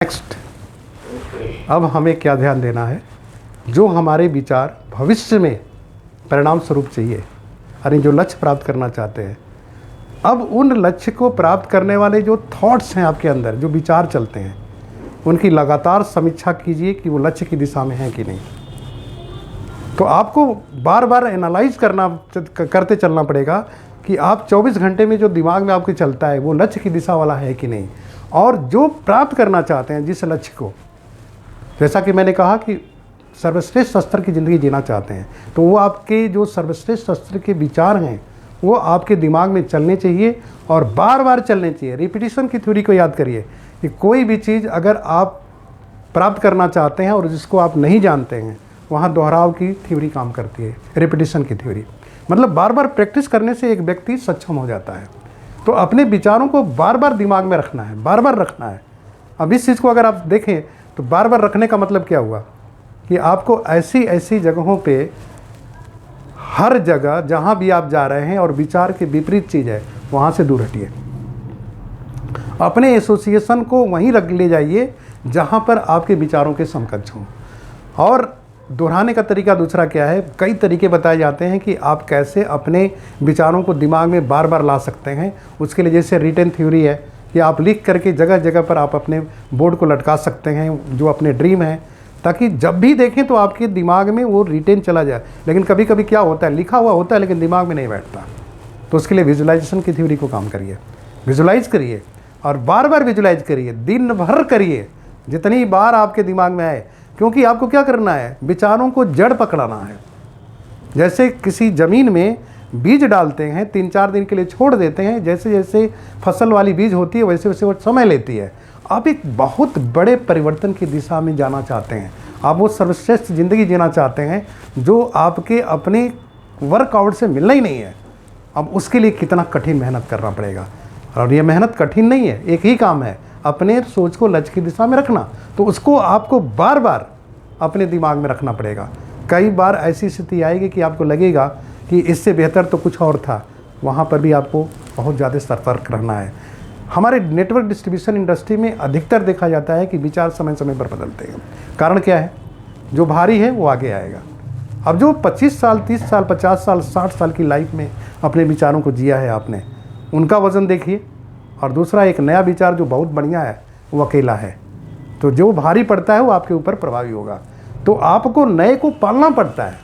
Next, अब हमें क्या ध्यान देना है, जो हमारे विचार भविष्य में परिणाम स्वरूप चाहिए, यानी जो लक्ष्य प्राप्त करना चाहते हैं, अब उन लक्ष्य को प्राप्त करने वाले जो थॉट्स हैं आपके अंदर, जो विचार चलते हैं, उनकी लगातार समीक्षा कीजिए कि वो लक्ष्य की दिशा में है कि नहीं। तो आपको बार बार एनालाइज करते चलना पड़ेगा कि आप 24 घंटे में जो दिमाग में आपके चलता है वो लक्ष्य की दिशा वाला है कि नहीं, और जो प्राप्त करना चाहते हैं जिस लक्ष्य को, जैसा कि मैंने कहा कि सर्वश्रेष्ठ स्तर की ज़िंदगी जीना चाहते हैं, तो वो आपके जो सर्वश्रेष्ठ स्तर के विचार हैं वो आपके दिमाग में चलने चाहिए और बार बार चलने चाहिए। रिपीटिशन की थ्योरी को याद करिए कि कोई भी चीज़ अगर आप प्राप्त करना चाहते हैं और जिसको आप नहीं जानते हैं, वहाँ दोहराव की थ्योरी काम करती है, रिपीटिशन की थ्योरी। मतलब बार बार प्रैक्टिस करने से एक व्यक्ति सक्षम हो जाता है। तो अपने विचारों को बार बार दिमाग में रखना है, बार बार रखना है। अब इस चीज़ को अगर आप देखें तो बार बार रखने का मतलब क्या हुआ कि आपको ऐसी ऐसी जगहों पे, हर जगह जहाँ भी आप जा रहे हैं और विचार के विपरीत चीज़ है, वहाँ से दूर हटिए। अपने एसोसिएशन को वहीं रख ले जाइए जहाँ पर आपके विचारों के समकक्ष हों। और दोहराने का तरीका दूसरा क्या है, कई तरीके बताए जाते हैं कि आप कैसे अपने विचारों को दिमाग में बार बार ला सकते हैं। उसके लिए जैसे रिटेन थ्योरी है कि आप लिख करके जगह जगह पर आप अपने बोर्ड को लटका सकते हैं जो अपने ड्रीम है, ताकि जब भी देखें तो आपके दिमाग में वो रिटेन चला जाए। लेकिन कभी कभी क्या होता है, लिखा हुआ होता है लेकिन दिमाग में नहीं बैठता, तो उसके लिए विजुअलाइजेशन की थ्योरी को काम करिए। विजुअलाइज करिए और बार बार विजुअलाइज करिए, दिन भर करिए, जितनी बार आपके दिमाग में आए, क्योंकि आपको क्या करना है, विचारों को जड़ पकड़ाना है। जैसे किसी ज़मीन में बीज डालते हैं, 3-4 दिन के लिए छोड़ देते हैं, जैसे जैसे फसल वाली बीज होती है वैसे वैसे वो समय लेती है। आप एक बहुत बड़े परिवर्तन की दिशा में जाना चाहते हैं, आप वो सर्वश्रेष्ठ ज़िंदगी जीना चाहते हैं जो आपके अपने वर्कआउट से मिलना ही नहीं है। अब उसके लिए कितना कठिन मेहनत करना पड़ेगा, और ये मेहनत कठिन नहीं है, एक ही काम है, अपने सोच को लक्ष्य की दिशा में रखना। तो उसको आपको बार बार अपने दिमाग में रखना पड़ेगा। कई बार ऐसी स्थिति आएगी कि आपको लगेगा कि इससे बेहतर तो कुछ और था, वहाँ पर भी आपको बहुत ज़्यादा सतर्क रहना है। हमारे नेटवर्क डिस्ट्रीब्यूशन इंडस्ट्री में अधिकतर देखा जाता है कि विचार समय समय पर बदलते हैं। कारण क्या है, जो भारी है वो आगे आएगा। अब जो 25 साल, 30 साल, 50 साल, 60 साल की लाइफ में अपने विचारों को जिया है आपने, उनका वज़न देखिए, और दूसरा एक नया विचार जो बहुत बढ़िया है वो अकेला है। तो जो भारी पड़ता है वो आपके ऊपर प्रभावी होगा। तो आपको नए को पालना पड़ता है।